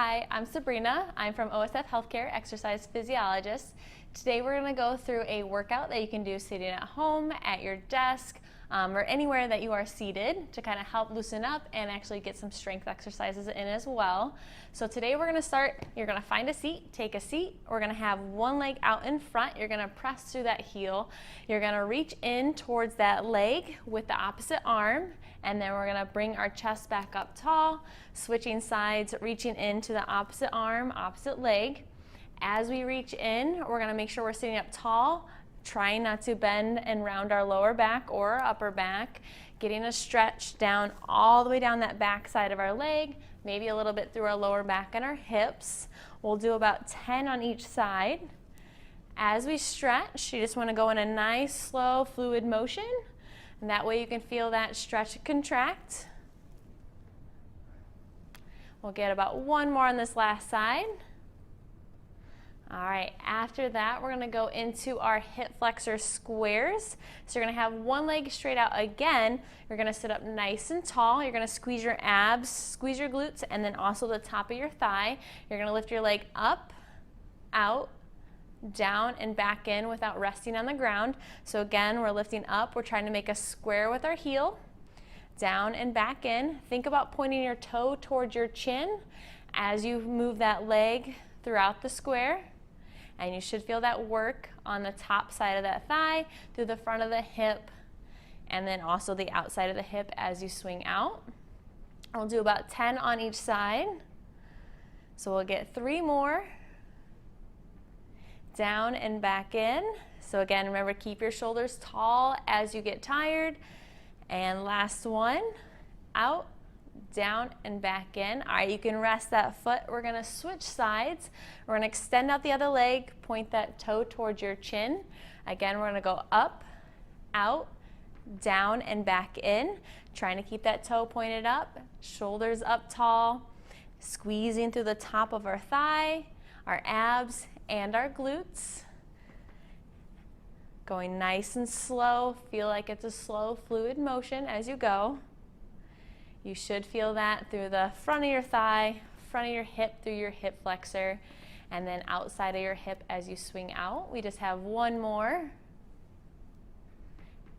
Hi, I'm Sabrina. I'm from OSF Healthcare, exercise physiologist. Today we're going to go through a workout that you can do sitting at home, at your desk, or anywhere that you are seated to kind of help loosen up and actually get some strength exercises in as well. So today we're going to start, you're going to find a seat, take a seat. We're going to have one leg out in front. You're going to press through that heel. You're going to reach in towards that leg with the opposite arm. And then we're going to bring our chest back up tall, switching sides, reaching into the opposite arm, opposite leg. As we reach in, we're going to make sure we're sitting up tall, trying not to bend and round our lower back or our upper back, getting a stretch down all the way down that back side of our leg, maybe a little bit through our lower back and our hips. We'll do about 10 on each side. As we stretch, you just want to go in a nice, slow, fluid motion. And that way you can feel that stretch and contract. We'll get about one more on this last side. All right, after that, we're gonna go into our hip flexor squares. So you're gonna have one leg straight out again. You're gonna sit up nice and tall. You're gonna squeeze your abs, squeeze your glutes, and then also the top of your thigh. You're gonna lift your leg up, out, down and back in without resting on the ground. So again, we're lifting up, we're trying to make a square with our heel, down and back in. Think about pointing your toe towards your chin as you move that leg throughout the square. And you should feel that work on the top side of that thigh, through the front of the hip, and then also the outside of the hip as you swing out. We'll do about 10 on each side. So we'll get 3 more. Down and back in. So again, remember, keep your shoulders tall as you get tired. And last one, out, down and back in. All right, you can rest that foot. We're gonna switch sides. We're gonna extend out the other leg, point that toe towards your chin. Again, we're gonna go up, out, down and back in. Trying to keep that toe pointed up, shoulders up tall, squeezing through the top of our thigh, our abs, and our glutes. Going nice and slow. Feel like it's a slow, fluid motion as you go. You should feel that through the front of your thigh, front of your hip, through your hip flexor, and then outside of your hip as you swing out. We just have one more.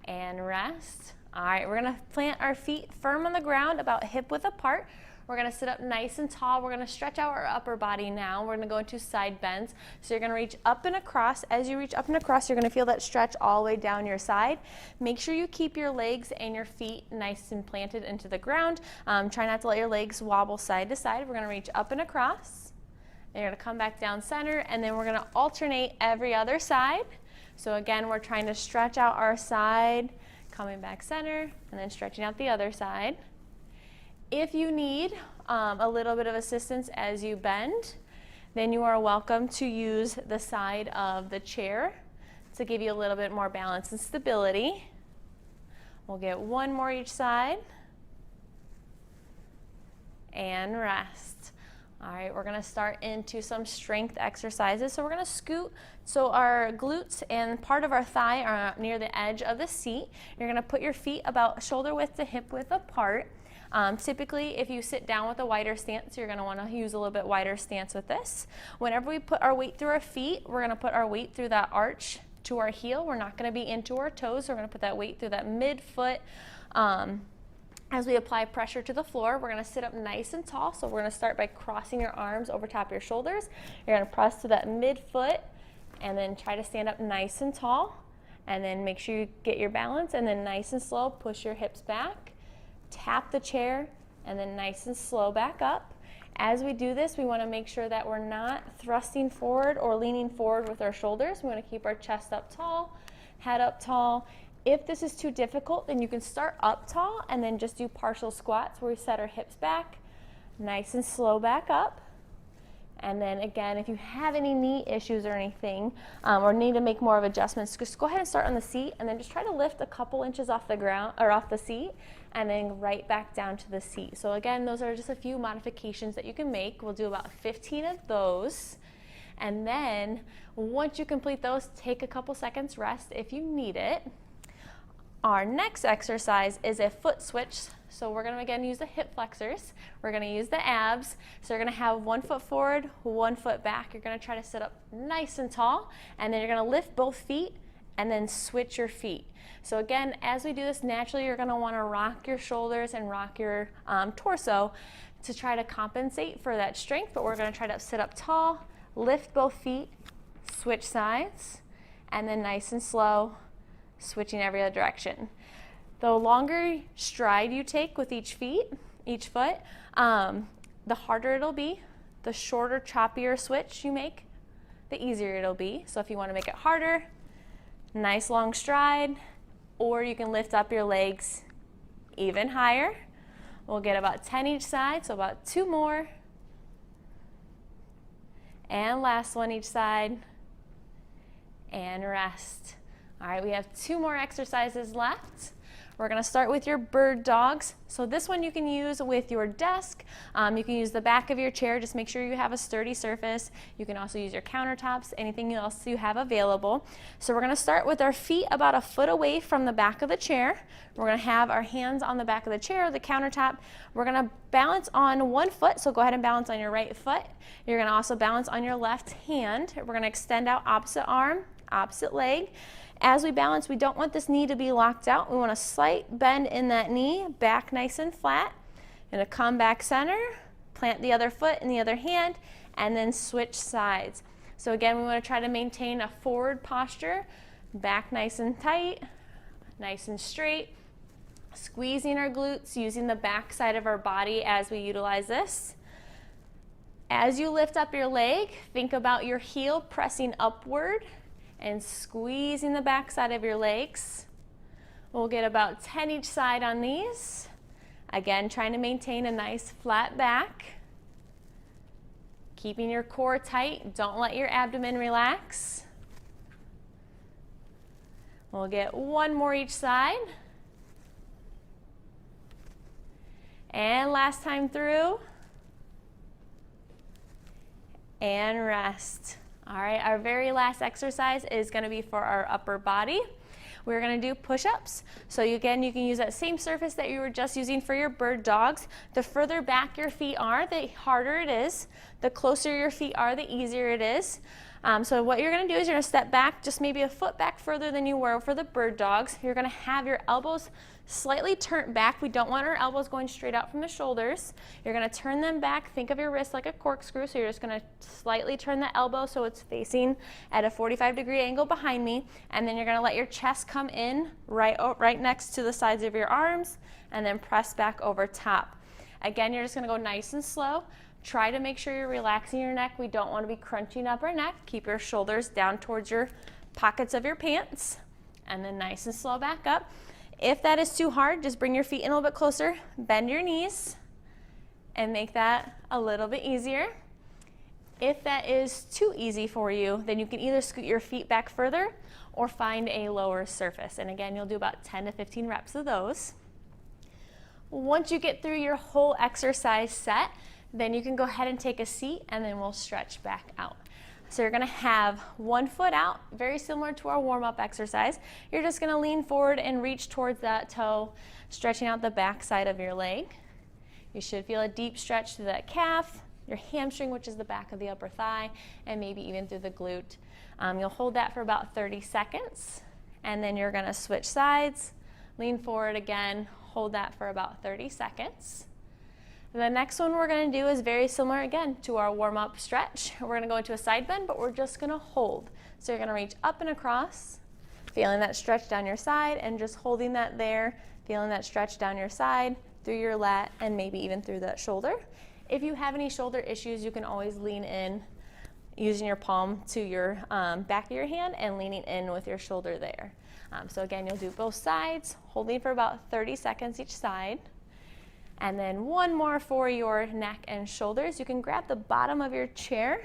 And rest. All right, we're gonna plant our feet firm on the ground, about hip width apart. We're gonna sit up nice and tall. We're gonna stretch out our upper body now. We're gonna go into side bends. So you're gonna reach up and across. As you reach up and across, you're gonna feel that stretch all the way down your side. Make sure you keep your legs and your feet nice and planted into the ground. Try not to let your legs wobble side to side. We're gonna reach up and across. And you're gonna come back down center, and then we're gonna alternate every other side. So again, we're trying to stretch out our side, coming back center, and then stretching out the other side. If you need a little bit of assistance as you bend, then you are welcome to use the side of the chair to give you a little bit more balance and stability. We'll get one more each side. And rest. All right, we're gonna start into some strength exercises. So we're gonna scoot, so our glutes and part of our thigh are near the edge of the seat. You're gonna put your feet about shoulder width to hip width apart. Typically, if you sit down with a wider stance, you're gonna wanna use a little bit wider stance with this. Whenever we put our weight through our feet, we're gonna put our weight through that arch to our heel. We're not gonna be into our toes. We're gonna put that weight through that midfoot. As we apply pressure to the floor, we're gonna sit up nice and tall. So we're gonna start by crossing your arms over top of your shoulders. You're gonna press to that midfoot and then try to stand up nice and tall. And then make sure you get your balance, and then nice and slow, push your hips back. Tap the chair, and then nice and slow back up. As we do this, we want to make sure that we're not thrusting forward or leaning forward with our shoulders. We want to keep our chest up tall, head up tall. If this is too difficult, then you can start up tall and then just do partial squats where we set our hips back, nice and slow back up. And then again, if you have any knee issues or anything, or need to make more of adjustments, just go ahead and start on the seat, and then just try to lift a couple inches off the ground or off the seat, and then right back down to the seat. So again, those are just a few modifications that you can make. We'll do about 15 of those. And then once you complete those, take a couple seconds rest if you need it. Our next exercise is a foot switch. So we're going to again use the hip flexors. We're going to use the abs. So you're going to have 1 foot forward, 1 foot back. You're going to try to sit up nice and tall, and then you're going to lift both feet and then switch your feet. So again, as we do this, naturally you're going to want to rock your shoulders and rock your torso to try to compensate for that strength, but we're going to try to sit up tall, lift both feet, switch sides, and then nice and slow, switching every other direction. The longer stride you take with each foot, the harder it'll be. The shorter, choppier switch you make, the easier it'll be. So if you want to make it harder, nice long stride, or you can lift up your legs even higher. We'll get about 10 each side, so about 2 more. And last one each side, and rest. All right, we have 2 more exercises left. We're going to start with your bird dogs. So this one you can use with your desk. You can use the back of your chair. Just make sure you have a sturdy surface. You can also use your countertops, anything else you have available. So we're going to start with our feet about a foot away from the back of the chair. We're going to have our hands on the back of the chair or the countertop. We're going to balance on 1 foot, so go ahead and balance on your right foot. You're going to also balance on your left hand. We're going to extend out opposite arm, opposite leg. As we balance, we don't want this knee to be locked out. We want a slight bend in that knee, back nice and flat. Gonna come back center, plant the other foot in the other hand, and then switch sides. So again, we want to try to maintain a forward posture, back nice and tight, nice and straight, squeezing our glutes, using the back side of our body as we utilize this. As you lift up your leg, think about your heel pressing upward and squeezing the back side of your legs. We'll get about 10 each side on these. Again, trying to maintain a nice flat back. Keeping your core tight, don't let your abdomen relax. We'll get 1 more each side. And last time through. And rest. All right, our very last exercise is going to be for our upper body. We're going to do push-ups. So again, you can use that same surface that you were just using for your bird dogs. The further back your feet are, the harder it is. The closer your feet are, the easier it is. So what you're going to do is you're going to step back just maybe a foot back further than you were for the bird dogs. You're going to have your elbows slightly turned back. We don't want our elbows going straight out from the shoulders. You're going to turn them back. Think of your wrist like a corkscrew. So you're just going to slightly turn the elbow so it's facing at a 45-degree angle behind me. And then you're going to let your chest come in right next to the sides of your arms and then press back over top. Again, you're just going to go nice and slow. Try to make sure you're relaxing your neck. We don't want to be crunching up our neck. Keep your shoulders down towards your pockets of your pants. And then nice and slow back up. If that is too hard, just bring your feet in a little bit closer, bend your knees, and make that a little bit easier. If that is too easy for you, then you can either scoot your feet back further or find a lower surface. And again, you'll do about 10 to 15 reps of those. Once you get through your whole exercise set, then you can go ahead and take a seat, and then we'll stretch back out. So you're going to have 1 foot out, very similar to our warm-up exercise. You're just going to lean forward and reach towards that toe, stretching out the back side of your leg. You should feel a deep stretch through that calf, your hamstring, which is the back of the upper thigh, and maybe even through the glute. You'll hold that for about 30 seconds, and then you're going to switch sides, lean forward again, hold that for about 30 seconds. The next one we're going to do is very similar again to our warm-up stretch. We're going to go into a side bend, but we're just going to hold. So you're going to reach up and across, feeling that stretch down your side and just holding that there, feeling that stretch down your side, through your lat, and maybe even through that shoulder. If you have any shoulder issues, you can always lean in using your palm to your back of your hand and leaning in with your shoulder there. So again, you'll do both sides, holding for about 30 seconds each side. And then 1 more for your neck and shoulders. You can grab the bottom of your chair.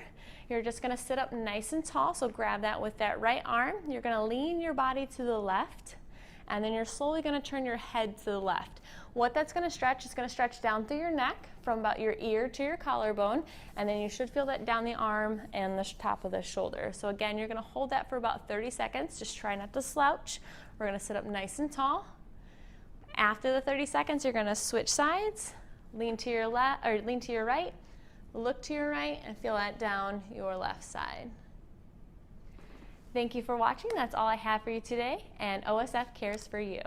You're just going to sit up nice and tall, so grab that with that right arm. You're going to lean your body to the left, and then you're slowly going to turn your head to the left. What that's going to stretch is going to stretch down through your neck from about your ear to your collarbone, and then you should feel that down the arm and the top of the shoulder. So again, you're going to hold that for about 30 seconds. Just try not to slouch. We're gonna sit up nice and tall. After the 30 seconds, you're gonna switch sides, lean to your left, or lean to your right, look to your right, and feel that down your left side. Thank you for watching. That's all I have for you today, and OSF cares for you.